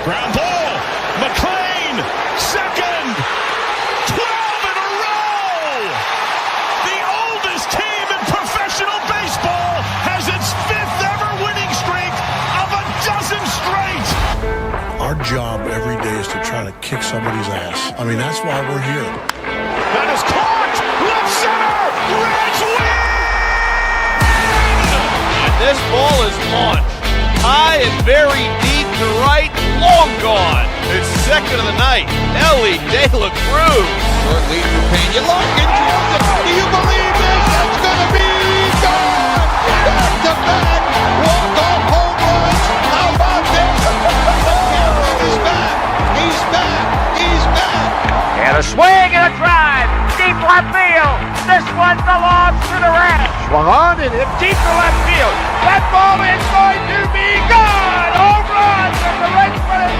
Ground ball. McLean, second. 12 in a row. The oldest team in professional baseball has its 5th ever winning streak of a dozen straight. Our job every day is to try to kick somebody's ass. I mean, that's why we're here. That is caught. Left center. Reds win. And this ball is launched high and very deep to right, long gone. It's second of the night. Elly De La Cruz. Short lead for Pena. Larkin drills it. Do you believe this? That's going to be gone. Back to back. Walk-off home runs. How about this? He's back. He's back. He's back. And a swing and a drive. Deep left field. This one belongs to the Reds. Swung on and hit deep to left field. That ball is going to be gone. Home run. And the Reds put it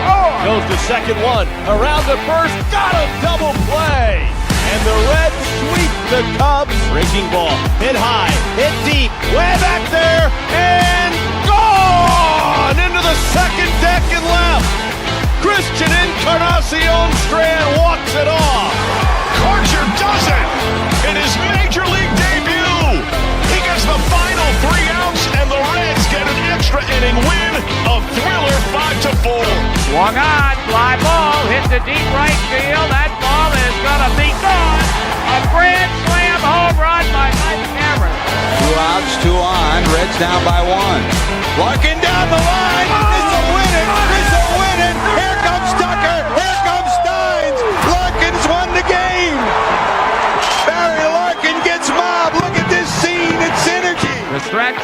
5-4. Goes to second one. Around the first. Got a double play. And the Reds sweep the Cubs. Breaking ball. Hit high. Hit deep. Way back there. And gone. Into the second deck and left. Christian Encarnacion Strand walks it off. Archer does it in his major league debut. He gets the final 3 outs, and the Reds get an extra inning win. A thriller 5-4. Swung on. Fly ball. Hit the deep right field. That ball is going to be gone. A grand slam home run by Mike Cameron. 2 outs, 2 on. Reds down by 1. Larkin down the line. It's a winning. It's a winning. Here comes Tucker. Here comes Steins. Larkin's won the game. Barry Larkin gets mobbed. Look at this scene. It's synergy. The stretch,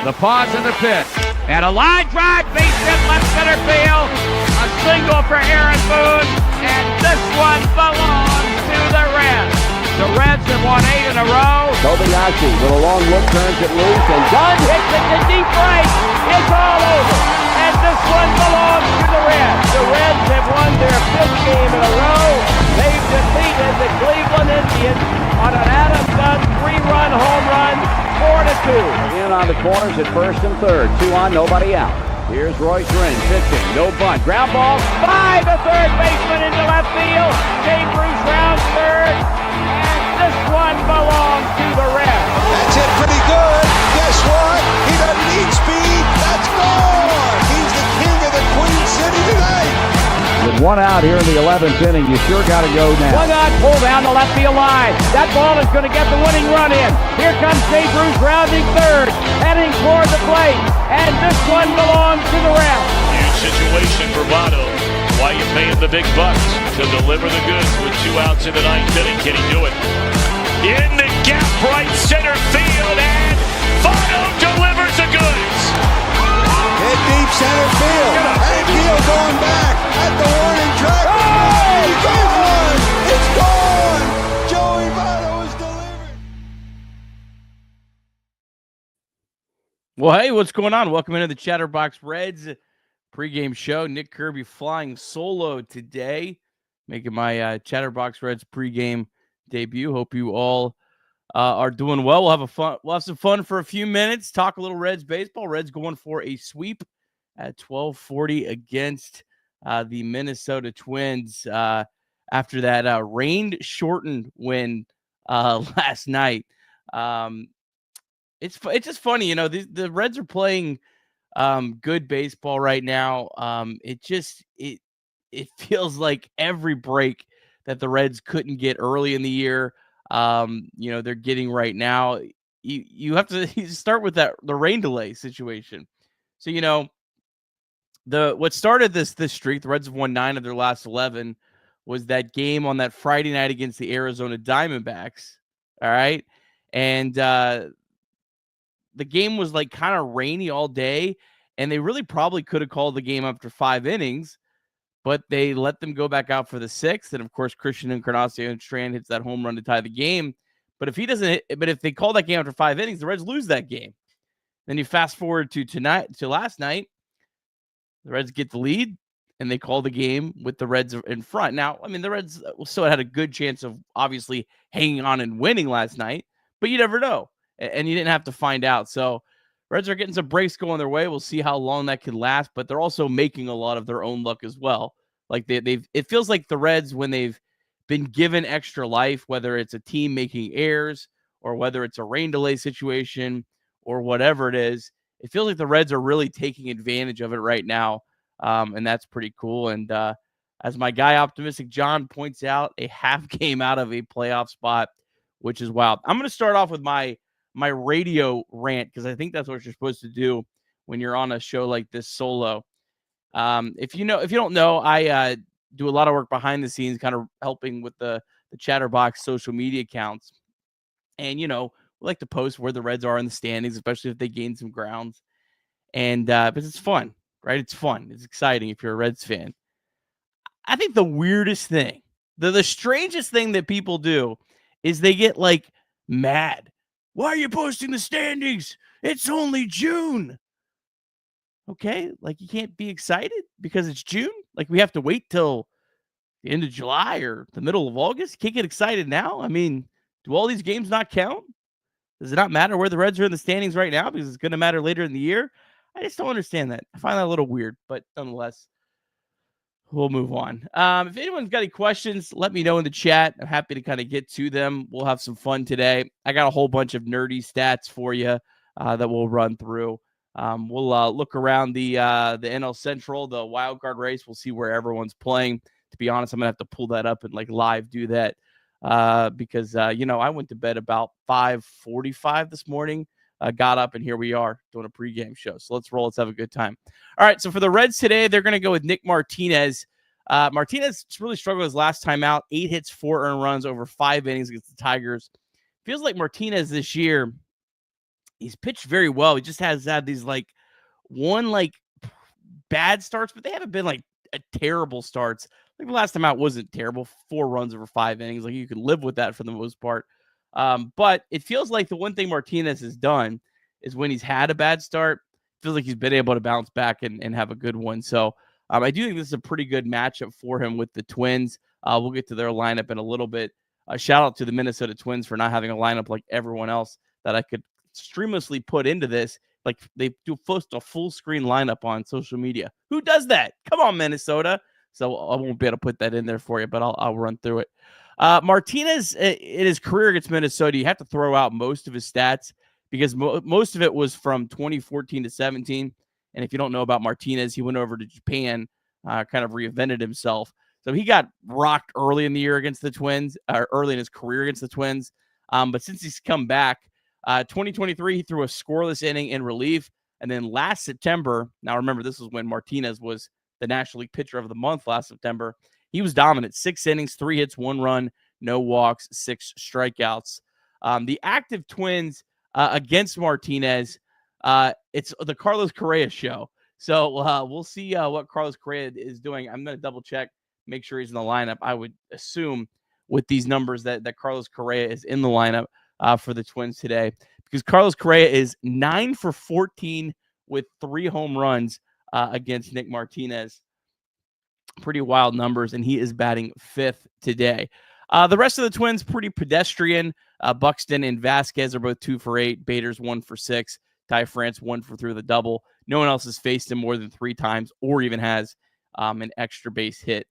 the pause, and the pitch. And a line drive, base hit left center field. A single for Aaron Boone. And this one belongs to the Reds. The Reds have won 8 in a row. Kobayashi with a long look turns it loose, and Dunn hits it to deep right. It's all over. And this one belongs to the Reds. The Reds have won their 5th game in a row. They've defeated the Cleveland Indians on an Adam Dunn 3-run home run, 4-2. Again on the corners at first and third. 2 on, nobody out. Here's Roy Trin pitching, no bunt. Ground ball by the third baseman into left field. Jeimer rounds third. This one belongs to the Reds. That's it pretty good. Guess what? He doesn't need speed. That's gone. He's the king of the Queen City tonight. With 1 out here in the 11th inning, you sure got to go now. One out, pull down the left field line. That ball is going to get the winning run in. Here comes Jeimer rounding third, heading toward the plate. And this one belongs to the Reds. Huge situation for Votto. Why you paying the big bucks to deliver the goods with 2 outs in the 9th inning? Can he do it? In the gap right center field, and Votto delivers the goods. Hit deep center field. Hanfield going back at the warning track. Oh, he gets one. It's gone. Joey Votto is delivered. Well, hey, what's going on? Welcome into the Chatterbox Reds pregame show. Nick Kirby flying solo today, making my Chatterbox Reds pregame debut. Hope you all are doing well. We'll have some fun for a few minutes. Talk a little Reds baseball. Reds going for a sweep at 12:40 against the Minnesota Twins after that rain-shortened win last night. It's just funny, you know. The Reds are playing good baseball right now. It feels like every break that the Reds couldn't get early in the year, they're getting right now. You have to start with the rain delay situation. So, what started this streak, the Reds have won 9 of their last 11, was that game on that Friday night against the Arizona Diamondbacks. All right. And the game was like kind of rainy all day, and they really probably could have called the game after 5 innings, but they let them go back out for the 6th. And of course, Christian Encarnacion Strand hits that home run to tie the game. But if they call that game after 5 innings, the Reds lose that game. Then you fast forward to last night, the Reds get the lead, and they call the game with the Reds in front. Now, I mean, the Reds still had a good chance of obviously hanging on and winning last night, but you never know. And you didn't have to find out. So Reds are getting some breaks going their way. We'll see how long that can last, but they're also making a lot of their own luck as well. Like it feels like the Reds, when they've been given extra life, whether it's a team making errors or whether it's a rain delay situation or whatever it is, it feels like the Reds are really taking advantage of it right now. And that's pretty cool. And as my guy Optimistic John points out, a half game out of a playoff spot, which is wild. I'm going to start off with my radio rant, because I think that's what you're supposed to do when you're on a show like this solo. If you don't know, I do a lot of work behind the scenes, kind of helping with the Chatterbox social media accounts. And, we like to post where the Reds are in the standings, especially if they gain some grounds. And because it's fun, right? It's fun. It's exciting if you're a Reds fan. I think the weirdest thing, the strangest thing that people do is they get like mad. Why are you posting the standings? It's only June. Okay, like you can't be excited because it's June? Like we have to wait till the end of July or the middle of August? You can't get excited now? I mean, do all these games not count? Does it not matter where the Reds are in the standings right now because it's going to matter later in the year? I just don't understand that. I find that a little weird, but nonetheless, we'll move on. If anyone's got any questions, let me know in the chat. I'm happy to kind of get to them. We'll have some fun today. I got a whole bunch of nerdy stats for you that we'll run through. We'll look around the NL Central, the wild card race. We'll see where everyone's playing. To be honest, I'm gonna have to pull that up and like live do that because I went to bed about 5:45 this morning. Got up and here we are doing a pregame show. So let's roll. Let's have a good time. All right. So for the Reds today, they're going to go with Nick Martinez. Martinez really struggled his last time out. 8 hits, 4 earned runs over 5 innings against the Tigers. Feels like Martinez this year, he's pitched very well. He just has had these one bad starts, but they haven't been like a terrible starts. Like the last time out wasn't terrible. 4 runs over 5 innings. Like you could live with that for the most part. But it feels like the one thing Martinez has done is when he's had a bad start, feels like he's been able to bounce back and have a good one. So I do think this is a pretty good matchup for him with the Twins. We'll get to their lineup in a little bit. Shout out to the Minnesota Twins for not having a lineup like everyone else that I could streamlessly put into this. Like they do post a full screen lineup on social media. Who does that? Come on, Minnesota. So I won't be able to put that in there for you, but I'll run through it. Martinez, in his career against Minnesota, you have to throw out most of his stats because most of it was from 2014 to 17. And if you don't know about Martinez, he went over to Japan, kind of reinvented himself. So he got rocked early in the year against the Twins, or early in his career against the Twins. But since he's come back, 2023, he threw a scoreless inning in relief. And then last September, now remember, this was when Martinez was the National League Pitcher of the Month last September. He was dominant. 6 innings, 3 hits, 1 run, no walks, 6 strikeouts. The active Twins against Martinez, it's the Carlos Correa show. So we'll see what Carlos Correa is doing. I'm going to double check, make sure he's in the lineup. I would assume with these numbers that Carlos Correa is in the lineup for the Twins today, because Carlos Correa is 9 for 14 with 3 home runs against Nick Martinez. Pretty wild numbers, and he is batting 5th today. The rest of the Twins, pretty pedestrian. Buxton and Vasquez are both 2 for 8. Bader's 1 for 6. Ty France 1 for 3 with a double. No one else has faced him more than 3 times or even has an extra base hit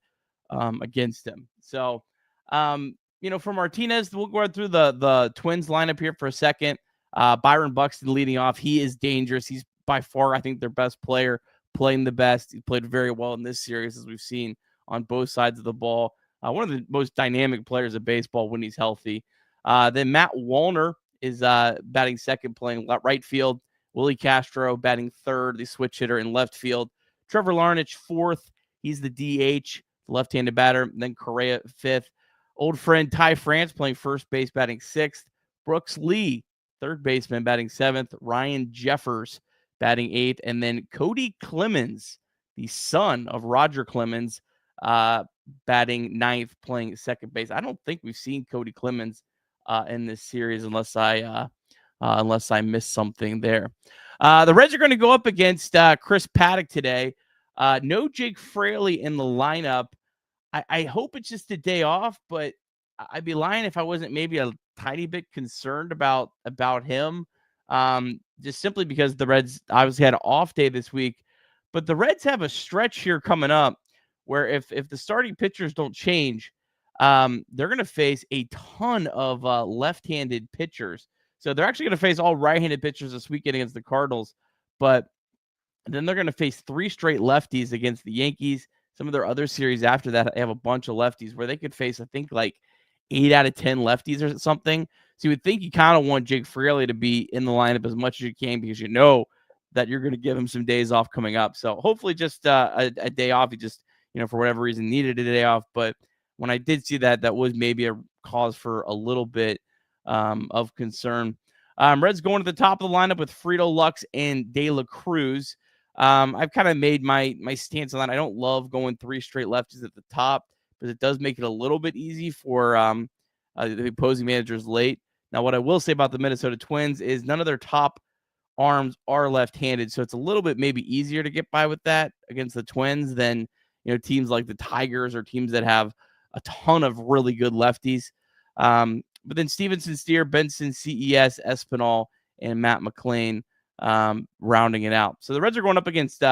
against him. So, for Martinez, we'll go through the Twins lineup here for a second. Byron Buxton leading off. He is dangerous. He's by far, I think, their best player, playing the best. He played very well in this series, as we've seen on both sides of the ball. One of the most dynamic players of baseball when he's healthy. Then Matt Wallner is batting second, playing right field. Willie Castro batting third, the switch hitter in left field. Trevor Larnach, fourth. He's the DH, left-handed batter. And then Correa, fifth. Old friend Ty France playing first base, batting sixth. Brooks Lee, third baseman, batting seventh. Ryan Jeffers batting eighth. And then Cody Clemens, the son of Roger Clemens, batting ninth, playing second base. I don't think we've seen Cody Clemens in this series unless I missed something there. The Reds are going to go up against Chris Paddock today. No Jake Fraley in the lineup. I hope it's just a day off, but I'd be lying if I wasn't maybe a tiny bit concerned about him. just simply because the Reds obviously had an off day this week. But the Reds have a stretch here coming up where if the starting pitchers don't change, they're going to face a ton of left-handed pitchers. So they're actually going to face all right-handed pitchers this weekend against the Cardinals. But then they're going to face 3 straight lefties against the Yankees. Some of their other series after that, they have a bunch of lefties where they could face, I think, like 8 out of 10 lefties or something. So you would think you kind of want Jake Friedl to be in the lineup as much as you can because you know that you're going to give him some days off coming up. So hopefully just a day off. He just, for whatever reason needed a day off. But when I did see that, that was maybe a cause for a little bit of concern. Reds going to the top of the lineup with Friedl, Lux, and De La Cruz. I've kind of made my stance on that. I don't love going 3 straight lefties at the top, but it does make it a little bit easy for the opposing managers late. Now, what I will say about the Minnesota Twins is none of their top arms are left-handed, so it's a little bit maybe easier to get by with that against the Twins than teams like the Tigers or teams that have a ton of really good lefties. But then Stevenson, Steer, Benson, CES, Espinal, and Matt McLean rounding it out. So the Reds are going up against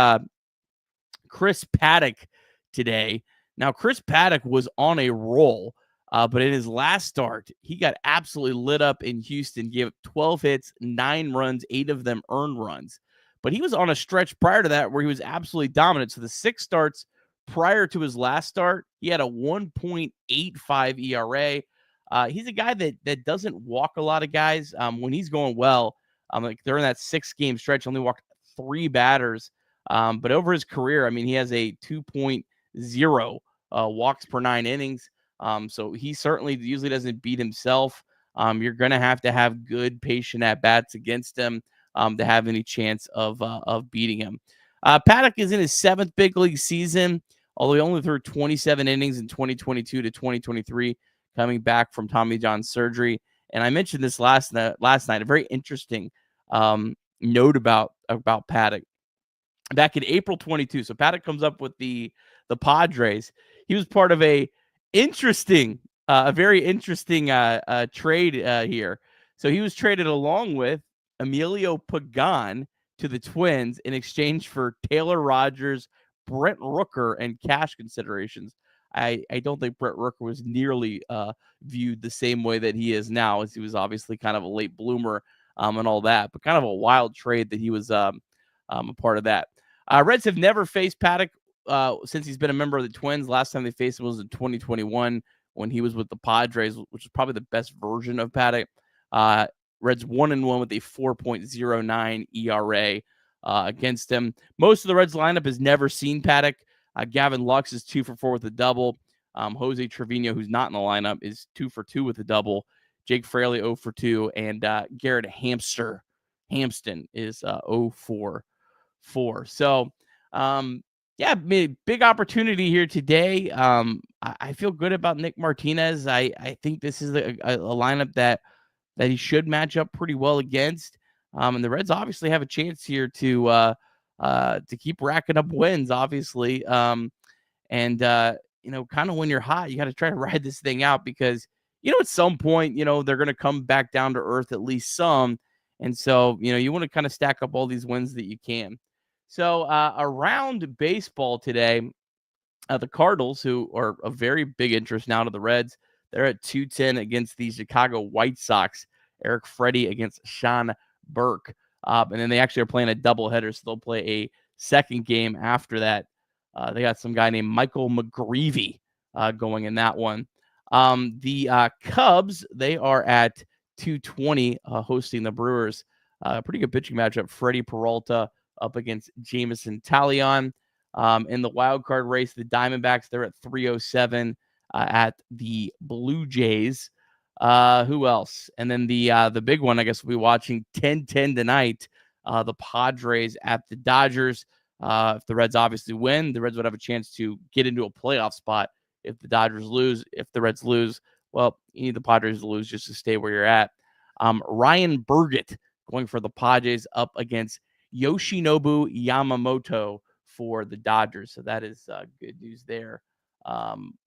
Chris Paddack today. Now, Chris Paddack was on a roll, but in his last start, he got absolutely lit up in Houston, gave up 12 hits, 9 runs, 8 of them earned runs. But he was on a stretch prior to that where he was absolutely dominant. So the 6 starts prior to his last start, he had a 1.85 ERA. He's a guy that doesn't walk a lot of guys. When he's going well, like during that 6-game stretch, only walked 3 batters. But over his career, I mean, he has a 2.0 walks per 9 innings. So he certainly usually doesn't beat himself. You're going to have good patient at-bats against him to have any chance of beating him. Paddack is in his 7th big league season, although he only threw 27 innings in 2022 to 2023, coming back from Tommy John surgery. And I mentioned this last night, a very interesting note about Paddack. Back in April 22, so Paddack comes up with the Padres. He was part of a very interesting trade here. So he was traded along with Emilio Pagan to the Twins in exchange for Taylor Rogers, Brent Rooker, and cash considerations. I don't think Brent Rooker was nearly viewed the same way that he is now, as he was obviously kind of a late bloomer and all that, but kind of a wild trade that he was a part of that. Reds have never faced Paddack since he's been a member of the Twins. Last time they faced him was in 2021 when he was with the Padres, which is probably the best version of Paddack. Reds 1-1 with a 4.09 ERA against him. Most of the Reds lineup has never seen Paddack. Gavin Lux is 2 for 4 with a double. Jose Trevino, who's not in the lineup, is 2 for 2 with a double. Jake Fraley 0 for 2, and Garrett Hampston is 0 for 4. So, big opportunity here today. I feel good about Nick Martinez. I think this is a lineup that he should match up pretty well against. And the Reds obviously have a chance here to keep racking up wins, obviously. Kind of when you're hot, you got to try to ride this thing out because, at some point, they're going to come back down to earth, at least some. And so, you want to kind of stack up all these wins that you can. So around baseball today, the Cardinals, who are a very big interest now to the Reds, they're at 2-10 against the Chicago White Sox. Eric Freddie against Sean Burke. And then they actually are playing a doubleheader, so they'll play a second game after that. They got some guy named Michael McGreevy going in that one. The Cubs, they are at 220 hosting the Brewers. Pretty good pitching matchup. Freddie Peralta up against Jameson Talion. In the wild card race, the Diamondbacks, they're at 307 at the Blue Jays. Who else? And then the big one, I guess we'll be watching 10-10 tonight. The Padres at the Dodgers. If the Reds obviously win, the Reds would have a chance to get into a playoff spot. If the Dodgers lose, if the Reds lose, well, you need the Padres to lose just to stay where you're at. Ryan Burgett going for the Padres up against Yoshinobu Yamamoto for the Dodgers. So that is good news there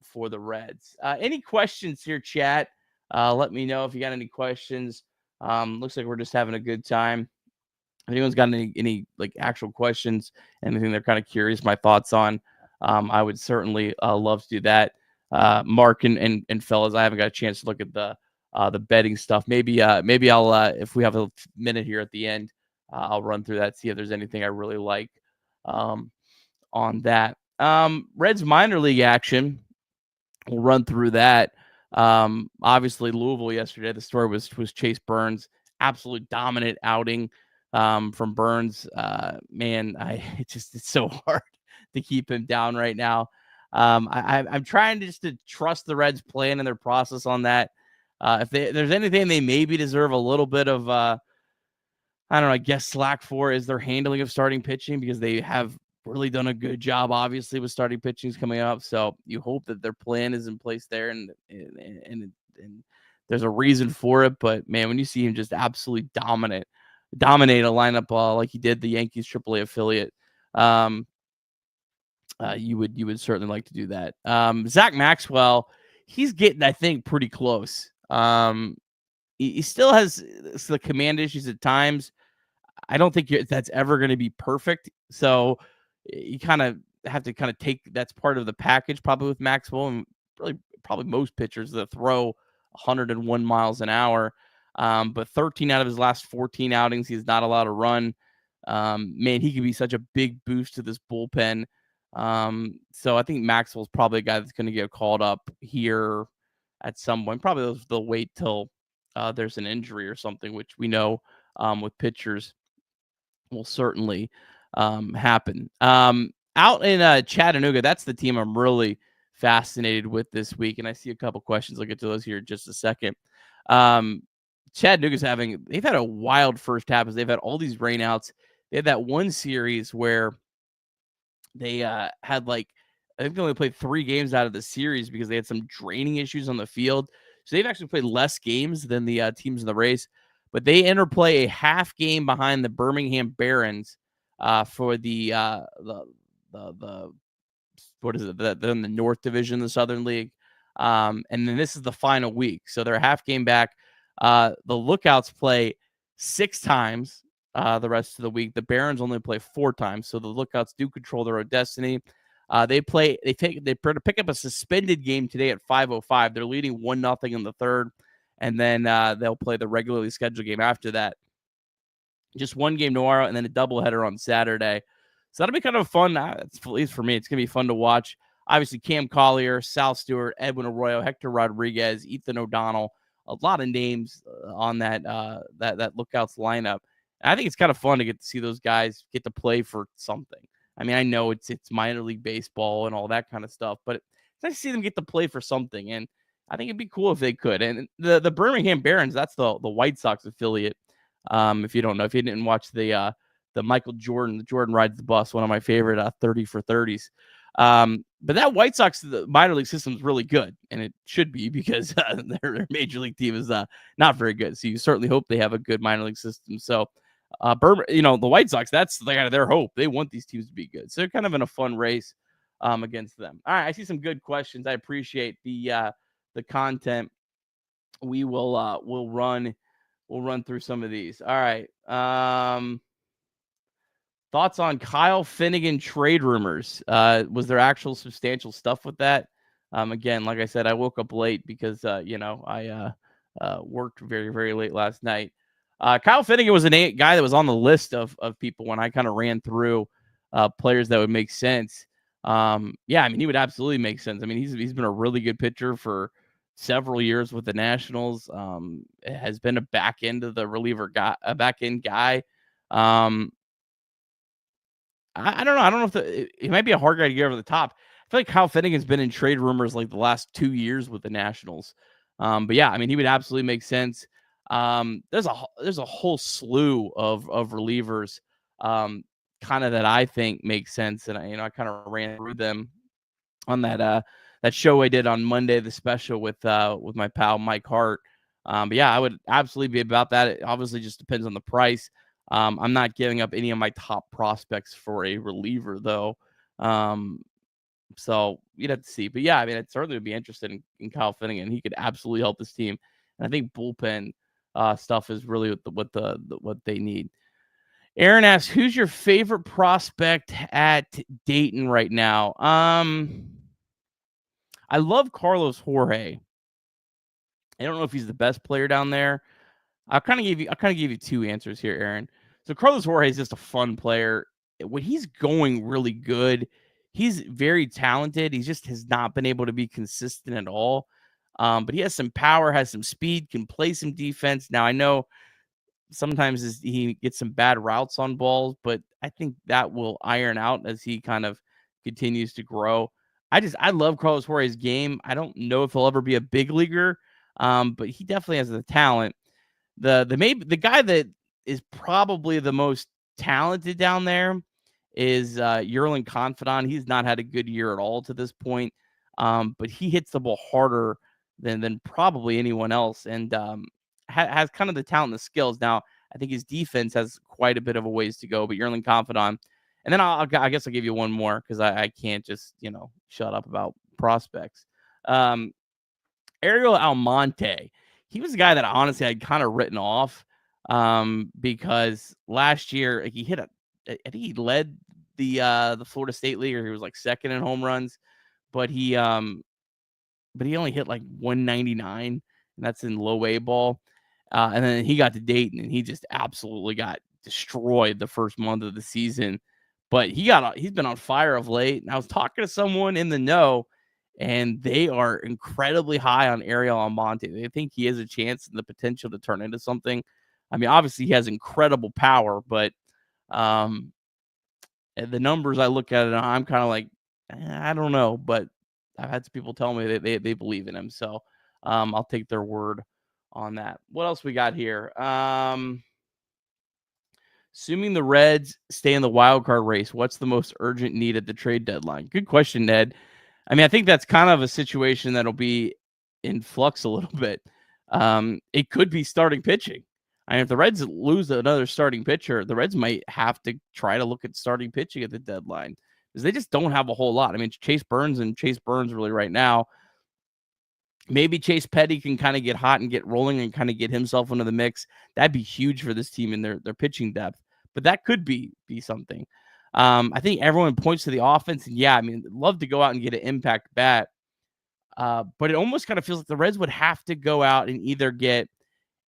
for the Reds. Any questions here, chat? Let me know if you got any questions Looks like we're just having a good time. If anyone's got any like actual questions, anything they're kind of curious, my thoughts on, I would certainly love to do that. Mark and fellas, I haven't got a chance to look at the betting stuff. Maybe I'll if we have a minute here at the end, I'll run through that, see if there's anything I really like on that. Reds minor league action. We'll run through that. Obviously Louisville yesterday, the story was Chase Burns, absolute dominant outing from Burns. Man, it's so hard to keep him down right now. I'm trying just to trust the Reds plan and their process on that. If there's anything they maybe deserve a little bit of, I don't know, I guess slack for is their handling of starting pitching, because they have really done a good job, obviously, with starting pitchings coming up. So you hope that their plan is in place there, and there's a reason for it. But man, when you see him just absolutely dominate a lineup like he did the Yankees AAA affiliate, you would certainly like to do that. Zach Maxwell, he's getting, I think, pretty close. He still has the command issues at times. I don't think that's ever going to be perfect. So you kind of have to kind of take that's part of the package, probably with Maxwell, and really probably most pitchers that throw 101 miles an hour. But 13 out of his last 14 outings, he's not allowed to run. Man, he could be such a big boost to this bullpen. So I think Maxwell's probably a guy that's going to get called up here at some point. Probably they'll wait till there's an injury or something, which we know with pitchers will certainly happen. Out in Chattanooga, that's the team I'm really fascinated with this week, and I see a couple questions. I'll get to those here in just a second. Chattanooga's they've had a wild first half, as they've had all these rainouts. They had that one series where they had I think they only played 3 games out of the series because they had some draining issues on the field. So they've actually played less games than the teams in the race, but they interplay a half game behind the Birmingham Barons for the what is it? They're in the North Division, the Southern League. And then this is the final week. So they're a half game back. The Lookouts play 6 times the rest of the week. The Barons only play 4 times. So the Lookouts do control their own destiny. They pick up a suspended game today at 5:05. They're leading 1-0 in the third. And then they'll play the regularly scheduled game after that. Just one game tomorrow, and then a doubleheader on Saturday. So that'll be kind of fun. At least for me, it's going to be fun to watch. Obviously, Cam Collier, Sal Stewart, Edwin Arroyo, Hector Rodriguez, Ethan O'Donnell, a lot of names on that Lookouts lineup. And I think it's kind of fun to get to see those guys get to play for something. I mean, I know it's minor league baseball and all that kind of stuff, but it's nice to see them get to play for something. And I think it'd be cool if they could. And the Birmingham Barons, that's the White Sox affiliate. If you don't know, if you didn't watch the Michael Jordan, the Jordan Rides the Bus, one of my favorite 30 for 30s. But that White Sox, the minor league system is really good, and it should be, because their major league team is not very good. So you certainly hope they have a good minor league system. So, the White Sox, that's their hope. They want these teams to be good. So they're kind of in a fun race against them. All right, I see some good questions. I appreciate the content. We'll run through some of these. All right. Thoughts on Kyle Finnegan trade rumors? Was there actual substantial stuff with that? Again, like I said, I woke up late because I worked very, very late last night. Kyle Finnegan was a guy that was on the list of people when I kind of ran through players that would make sense. I mean, he would absolutely make sense. I mean, he's been a really good pitcher for several years with the Nationals. Has been a back end of the reliever guy, a back end guy. I don't know. I don't know if he might be a hard guy to get over the top. I feel like Kyle Finnegan's been in trade rumors like the last 2 years with the Nationals. But yeah, I mean, he would absolutely make sense. There's a whole slew of relievers, kind of that I think makes sense, and I kind of ran through them on that show I did on Monday, the special with my pal Mike Hart. But yeah, I would absolutely be about that. It obviously just depends on the price. I'm not giving up any of my top prospects for a reliever, though. So you'd have to see. But yeah, I mean, I certainly would be interested in Kyle Finnegan. He could absolutely help this team. And I think bullpen stuff is really what they need. Aaron asks, who's your favorite prospect at Dayton right now? I love Carlos Jorge. I don't know if he's the best player down there. I'll kind of give you two answers here, Aaron. So Carlos Jorge is just a fun player. When he's going really good, he's very talented. He just has not been able to be consistent at all. But he has some power, has some speed, can play some defense. Now, I know sometimes he gets some bad routes on balls, but I think that will iron out as he kind of continues to grow. I love Carlos Jorge's game. I don't know if he'll ever be a big leaguer, but he definitely has the talent. The guy that is probably the most talented down there is Yerlin Confidant. He's not had a good year at all to this point, but he hits the ball harder than probably anyone else, and has kind of the talent and the skills. Now, I think his defense has quite a bit of a ways to go, but Yerlin Confidant. And then I guess I'll give you one more because I can't just, shut up about prospects. Ariel Almonte. He was a guy that honestly I'd kind of written off because last year he hit I think he led the Florida State League, or he was like second in home runs, but he only hit like 199, and that's in low A ball. And then he got to Dayton, and he just absolutely got destroyed the first month of the season. But he's been on fire of late. And I was talking to someone in the know, and they are incredibly high on Ariel Almonte. They think he has a chance and the potential to turn into something. I mean, obviously he has incredible power, but the numbers I look at it, I'm kind of like, I don't know. But I've had some people tell me that they believe in him, so I'll take their word on that. What else we got here? Assuming the Reds stay in the wild card race, what's the most urgent need at the trade deadline? Good question, Ned. I mean, I think that's kind of a situation that'll be in flux a little bit. It could be starting pitching. I mean, if the Reds lose another starting pitcher, the Reds might have to try to look at starting pitching at the deadline because they just don't have a whole lot. I mean, Chase Burns really right now. Maybe Chase Petty can kind of get hot and get rolling and kind of get himself into the mix. That'd be huge for this team in their pitching depth. But that could be something. I think everyone points to the offense, and yeah, I mean, love to go out and get an impact bat. But it almost kind of feels like the Reds would have to go out and either get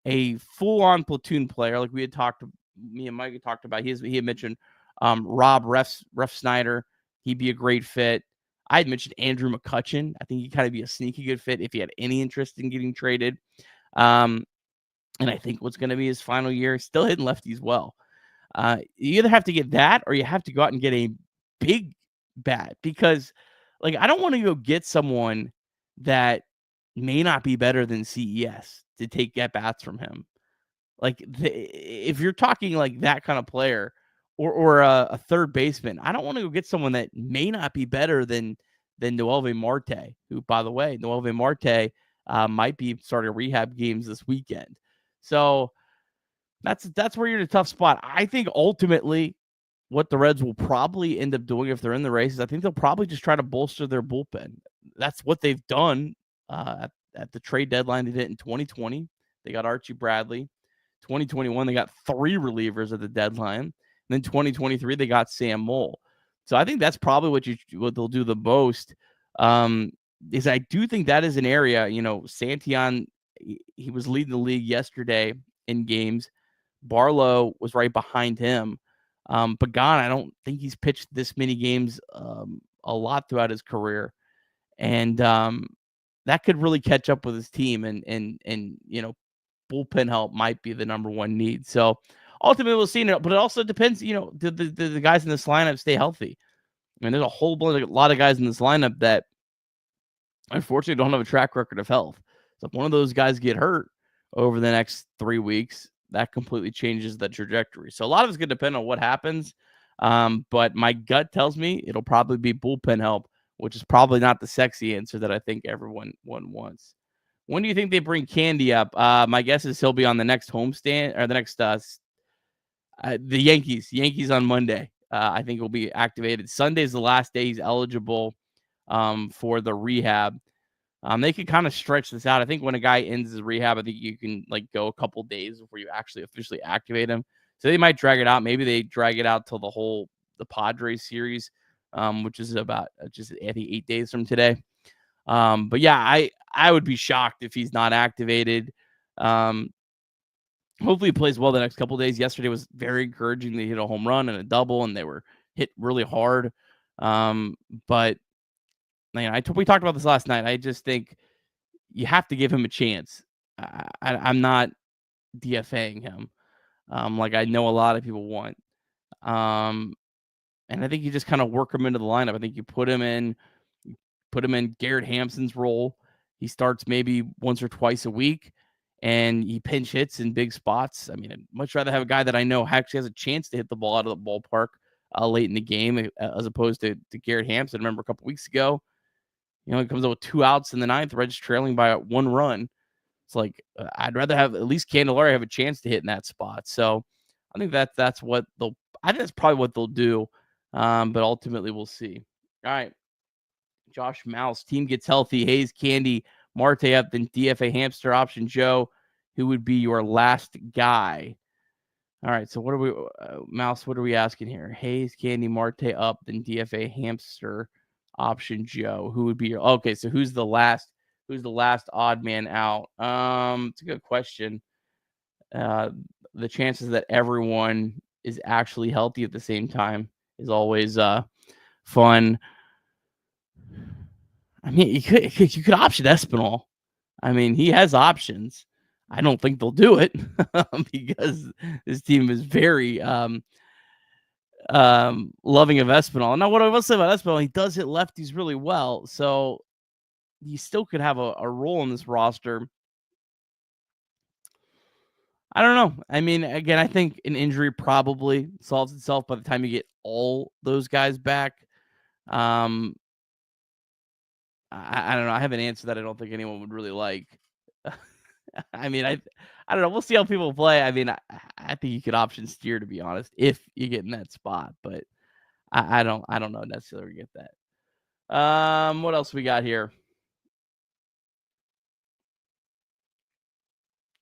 a full-on platoon player, like me and Mike had talked about. He had mentioned Rob Ref Snyder. He'd be a great fit. I had mentioned Andrew McCutchen. I think he'd kind of be a sneaky good fit if he had any interest in getting traded. And I think what's going to be his final year, still hitting lefties well. You either have to get that or you have to go out and get a big bat, because like, I don't want to go get someone that may not be better than CES to take at bats from him. Like if you're talking like that kind of player or a third baseman, I don't want to go get someone that may not be better than Noelvi Marte, who, by the way, Noelvi Marte might be starting rehab games this weekend. So that's where you're in a tough spot. I think ultimately what the Reds will probably end up doing if they're in the race is I think they'll probably just try to bolster their bullpen. That's what they've done at the trade deadline. They did it in 2020. They got Archie Bradley. 2021, they got 3 relievers at the deadline. And then 2023, they got Sam Moll. So I think that's probably what they'll do the most. Is I do think that is an area, Santillan, he was leading the league yesterday in games. Barlow was right behind him. Pagan, I don't think he's pitched this many games a lot throughout his career. And that could really catch up with his team. And bullpen help might be the number one need. So ultimately we'll see. But it also depends, the guys in this lineup stay healthy. I mean, there's a lot of guys in this lineup that unfortunately don't have a track record of health. So if one of those guys get hurt over the next 3 weeks, that completely changes the trajectory. So a lot of it's going to depend on what happens. But my gut tells me it'll probably be bullpen help, which is probably not the sexy answer that I think everyone wants. When do you think they bring Candy up? My guess is he'll be on the next homestand or the next the Yankees on Monday. I think will be activated. Sunday's the last day he's eligible for the rehab. They could kind of stretch this out. I think when a guy ends his rehab, I think you can go a couple days before you actually officially activate him. So they might drag it out. Maybe they drag it out till the Padres series, which is about just I think 8 days from today. But yeah, I would be shocked if he's not activated. Hopefully he plays well the next couple days. Yesterday was very encouraging. They hit a home run and a double, and they were hit really hard. But we talked about this last night. I just think you have to give him a chance. I'm not DFAing him, like I know a lot of people want. And I think you just kind of work him into the lineup. I think you put him in Garrett Hampson's role. He starts maybe once or twice a week, and he pinch hits in big spots. I mean, I'd much rather have a guy that I know actually has a chance to hit the ball out of the ballpark late in the game as opposed to Garrett Hampson. I remember a couple weeks ago, he comes out with 2 outs in the 9th, Reds trailing by 1 run. It's like I'd rather have at least Candelario have a chance to hit in that spot. So I think that's what I think that's probably what they'll do. But ultimately we'll see. All right. Josh Mouse, team gets healthy. Hayes, Candy, Marte up, then DFA hamster option. Joe, who would be your last guy? All right. So what are we, Mouse? What are we asking here? Hayes, Candy, Marte up, then DFA hamster option. Joe, who would be your? Okay. So who's the last odd man out? It's a good question. The chances that everyone is actually healthy at the same time is always fun. I mean, you could option Espinal. I mean, he has options. I don't think they'll do it because this team is very loving of Espinal. Now, what I will say about Espinal, he does hit lefties really well, so you still could have a role in this roster. I don't know. I mean, again, I think an injury probably solves itself by the time you get all those guys back. I don't know. I have an answer that I don't think anyone would really like. I mean, I don't know. We'll see how people play. I mean, I think you could option Steer, to be honest, if you get in that spot. But I don't know necessarily get that. What else we got here?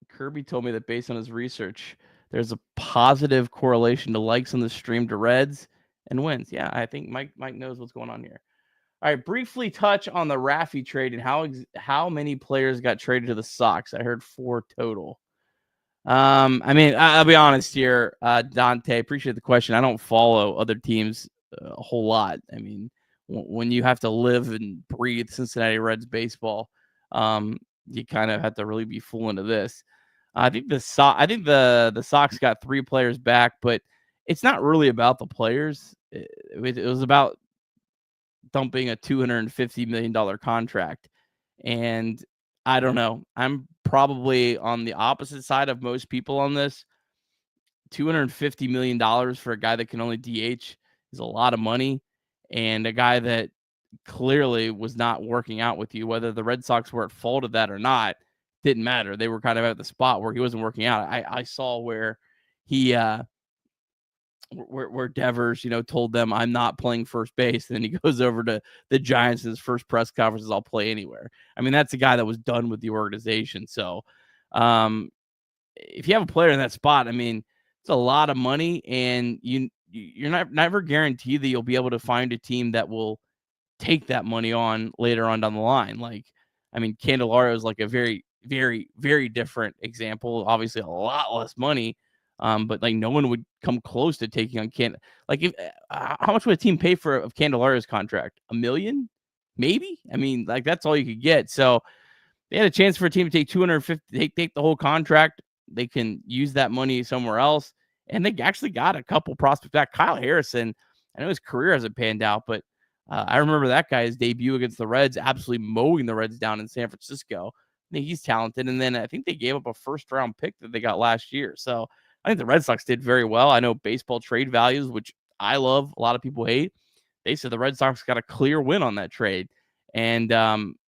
Kirby told me that based on his research, there's a positive correlation to likes on the stream to Reds and wins. Yeah, I think Mike knows what's going on here. All right, briefly touch on the Raffy trade and how many players got traded to the Sox. I heard 4 total. I mean, I'll be honest here, Dante. Appreciate the question. I don't follow other teams a whole lot. I mean, when you have to live and breathe Cincinnati Reds baseball, you kind of have to really be full into this. I think the Sox got 3 players back, but it's not really about the players. It was about dumping a $250 million contract. And I don't know. I'm probably on the opposite side of most people on this. $250 million for a guy that can only DH is a lot of money. And a guy that clearly was not working out with you, whether the Red Sox were at fault of that or not, didn't matter. They were kind of at the spot where he wasn't working out. I saw where he where Devers, told them, I'm not playing first base. And then he goes over to the Giants in his first press conference, I'll play anywhere. I mean, that's a guy that was done with the organization. So if you have a player in that spot, I mean, it's a lot of money, and you're never guaranteed that you'll be able to find a team that will take that money on later on down the line. Like, I mean, Candelario is like a very, very, very different example. Obviously a lot less money. But like no one would come close to taking on how much would a team pay for Candelario's contract? $1 million? Maybe. I mean, like that's all you could get. So they had a chance for a team to take $250, take the whole contract. They can use that money somewhere else. And they actually got a couple prospects back. Kyle Harrison, I know his career hasn't panned out, but I remember that guy's debut against the Reds, absolutely mowing the Reds down in San Francisco. I think he's talented. And then I think they gave up a first-round pick that they got last year. So I think the Red Sox did very well. I know baseball trade values, which I love, a lot of people hate. They said the Red Sox got a clear win on that trade. And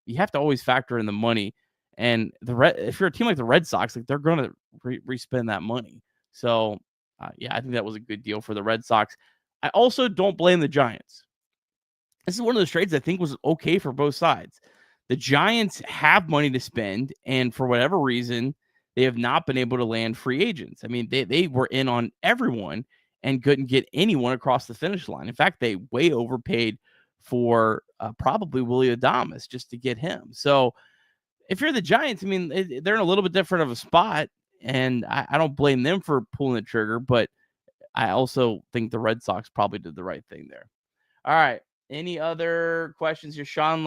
you have to always factor in the money. And if you're a team like the Red Sox, like they're going to re-spend that money. So, yeah, I think that was a good deal for the Red Sox. I also don't blame the Giants. This is one of those trades I think was okay for both sides. The Giants have money to spend, and for whatever reason, they have not been able to land free agents. I mean, they were in on everyone and couldn't get anyone across the finish line. In fact, they way overpaid for probably Willy Adames just to get him. So if you're the Giants, I mean, they're in a little bit different of a spot, and I don't blame them for pulling the trigger, but I also think the Red Sox probably did the right thing there. All right. Any other questions here? Sean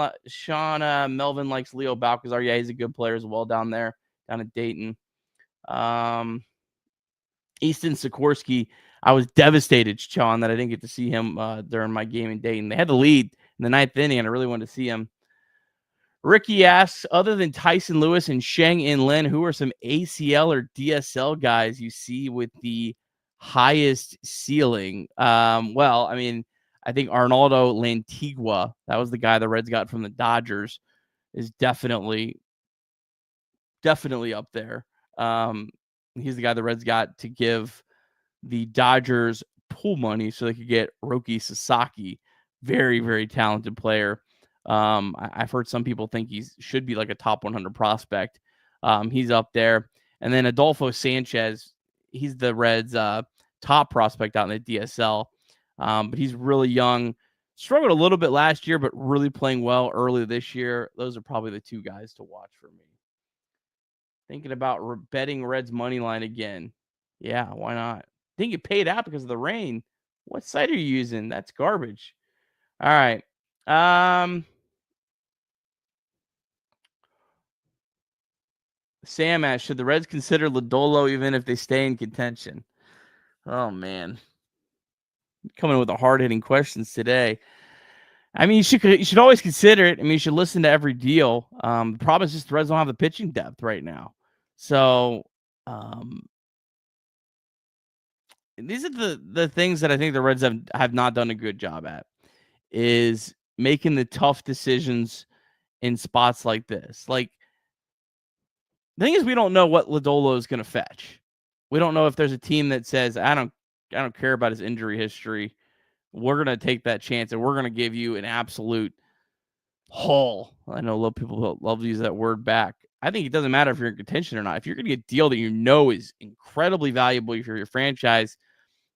Melvin likes Leo Balcazar. Yeah, he's a good player as well down at Dayton. Easton Sikorsky, I was devastated, Sean, that I didn't get to see him during my game in Dayton. They had the lead in the 9th inning, and I really wanted to see him. Ricky asks, other than Tyson Lewis and Sheng-In Lin, who are some ACL or DSL guys you see with the highest ceiling? Well, I mean, I think Arnaldo Lantigua, that was the guy the Reds got from the Dodgers, is definitely up there. He's the guy the Reds got to give the Dodgers pool money so they could get Roki Sasaki. Very, very talented player. I've heard some people think he should be like a top 100 prospect. He's up there. And then Adolfo Sanchez, he's the Reds' top prospect out in the DSL. But he's really young. Struggled a little bit last year, but really playing well early this year. Those are probably the two guys to watch for me. Thinking about betting Reds money line again. Yeah, why not? Didn't get paid out because of the rain. What site are you using? That's garbage. All right. Sam asked, should the Reds consider Lodolo even if they stay in contention? Oh, man. Coming with the hard-hitting questions today. I mean, you should always consider it. I mean, you should listen to every deal. The problem is just the Reds don't have the pitching depth right now. So these are the things that I think the Reds have not done a good job at, is making the tough decisions in spots like this. Like, the thing is, we don't know what Lodolo is going to fetch. We don't know if there's a team that says, I don't care about his injury history. We're going to take that chance, and we're going to give you an absolute haul. I know a lot of people love to use that word back. I think it doesn't matter if you're in contention or not. If you're going to get a deal that you know is incredibly valuable for your franchise,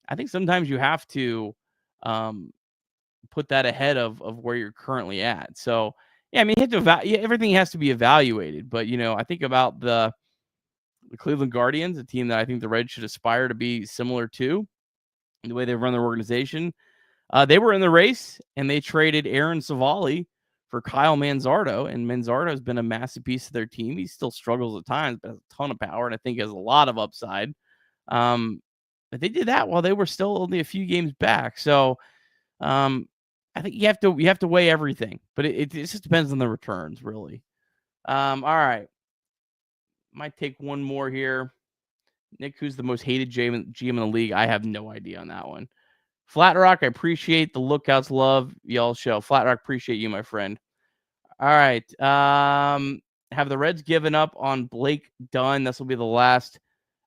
I think sometimes you have to put that ahead of where you're currently at. So, yeah, I mean, everything has to be evaluated. But, I think about the Cleveland Guardians, a team that I think the Reds should aspire to be similar to in the way they run their organization. They were in the race, and they traded Aaron Savali for Kyle Manzardo, and Manzardo has been a massive piece of their team. He still struggles at times, but has a ton of power, and I think has a lot of upside. But they did that while they were still only a few games back. So I think you have to weigh everything, but it just depends on the returns, really. All right. Might take one more here. Nick, who's the most hated GM in the league? I have no idea on that one. Flat Rock, I appreciate the Lookouts love y'all show. Flat Rock, appreciate you, my friend. All right. Have the Reds given up on Blake Dunn? This will be the last.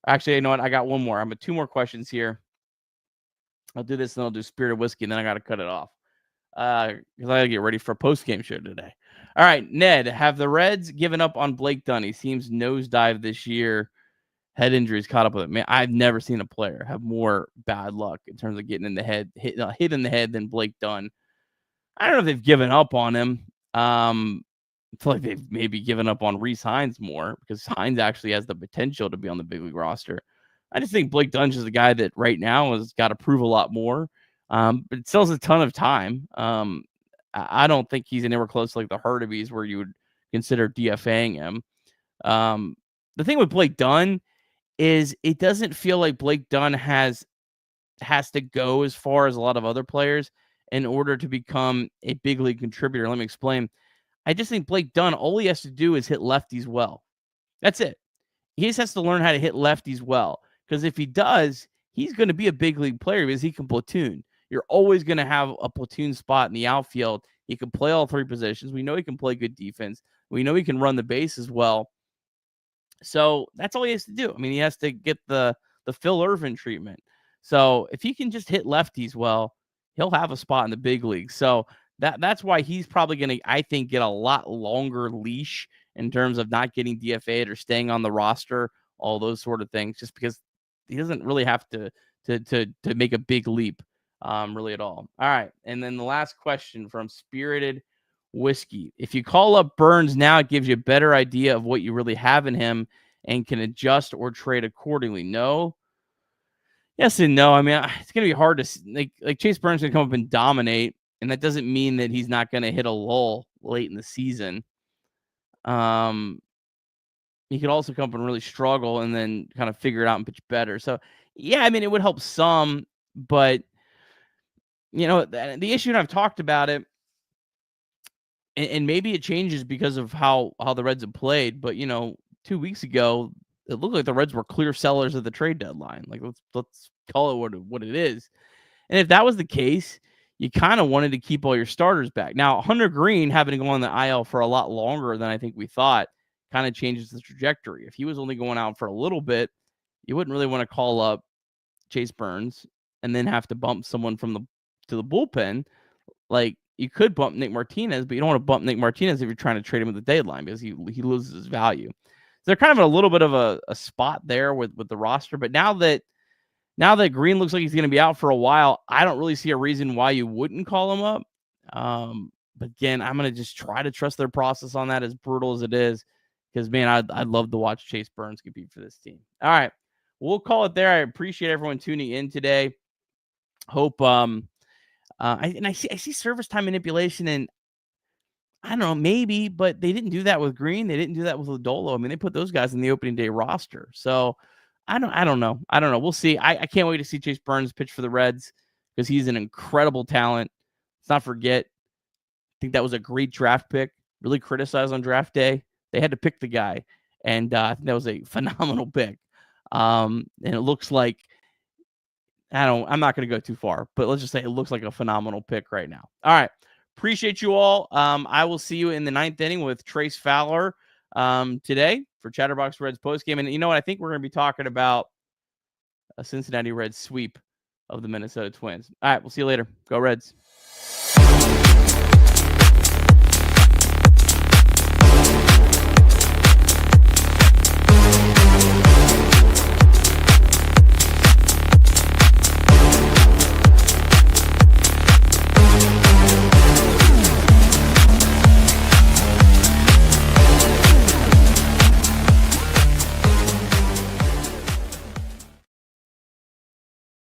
Actually, you know what? I got one more. I'm at 2 more questions here. I'll do this, and then I'll do Spirit of Whiskey, and then I got to cut it off. Because I got to get ready for a post-game show today. All right, Ned, have the Reds given up on Blake Dunn? He seems nosedive this year. Head injuries caught up with it. Man, I've never seen a player have more bad luck in terms of getting in the head, hit in the head than Blake Dunn. I don't know if they've given up on him. I feel like they've maybe given up on Reese Hines more, because Hines actually has the potential to be on the big league roster. I just think Blake Dunn's just a guy that right now has got to prove a lot more. But it still has a ton of time. I don't think he's anywhere close to like the Hurtubise where you would consider DFAing him. The thing with Blake Dunn is it doesn't feel like Blake Dunn has to go as far as a lot of other players in order to become a big league contributor. Let me explain. I just think Blake Dunn, all he has to do is hit lefties well. That's it. He just has to learn how to hit lefties well, because if he does, he's going to be a big league player because he can platoon. You're always going to have a platoon spot in the outfield. He can play all 3 positions. We know he can play good defense. We know he can run the base as well. So that's all he has to do. I mean, he has to get the Phil Irvin treatment. So if he can just hit lefties well, he'll have a spot in the big league. So That's why he's probably going to, I think, get a lot longer leash in terms of not getting DFA'd or staying on the roster, all those sort of things, just because he doesn't really have to make a big leap, really at all. All right, and then the last question from Spirited Whiskey: if you call up Burns now, it gives you a better idea of what you really have in him and can adjust or trade accordingly. No. Yes and no. I mean, it's going to be hard to like Chase Burns can come up and dominate, and that doesn't mean that he's not going to hit a lull late in the season. He could also come up and really struggle and then kind of figure it out and pitch better. So, yeah, I mean, it would help some, but the issue, and I've talked about it, and maybe it changes because of how the Reds have played, but 2 weeks ago, it looked like the Reds were clear sellers at the trade deadline. Like, let's call it what it is. And if that was the case, you kind of wanted to keep all your starters back. Now, Hunter Greene having to go on the IL for a lot longer than I think we thought kind of changes the trajectory. If he was only going out for a little bit, you wouldn't really want to call up Chase Burns and then have to bump someone to the bullpen. Like, you could bump Nick Martinez, but you don't want to bump Nick Martinez if you're trying to trade him at the deadline because he loses his value. They're kind of in a little bit of a spot there with the roster. But now that Greene looks like he's going to be out for a while, I don't really see a reason why you wouldn't call him up. But again, I'm going to just try to trust their process on that, as brutal as it is, because, man, I'd love to watch Chase Burns compete for this team. All right, we'll call it there. I appreciate everyone tuning in today. Hope I see service time manipulation, and I don't know, maybe, but they didn't do that with Greene. They didn't do that with Lodolo. I mean, they put those guys in the opening day roster. So I don't know. We'll see. I can't wait to see Chase Burns pitch for the Reds because he's an incredible talent. Let's not forget, I think that was a great draft pick, really criticized on draft day. They had to pick the guy, and I think that was a phenomenal pick. And it looks like, I'm not going to go too far, but let's just say it looks like a phenomenal pick right now. All right. Appreciate you all. I will see you in the 9th inning with Trace Fowler today for Chatterbox Reds postgame. And you know what? I think we're going to be talking about a Cincinnati Reds sweep of the Minnesota Twins. All right. We'll see you later. Go Reds.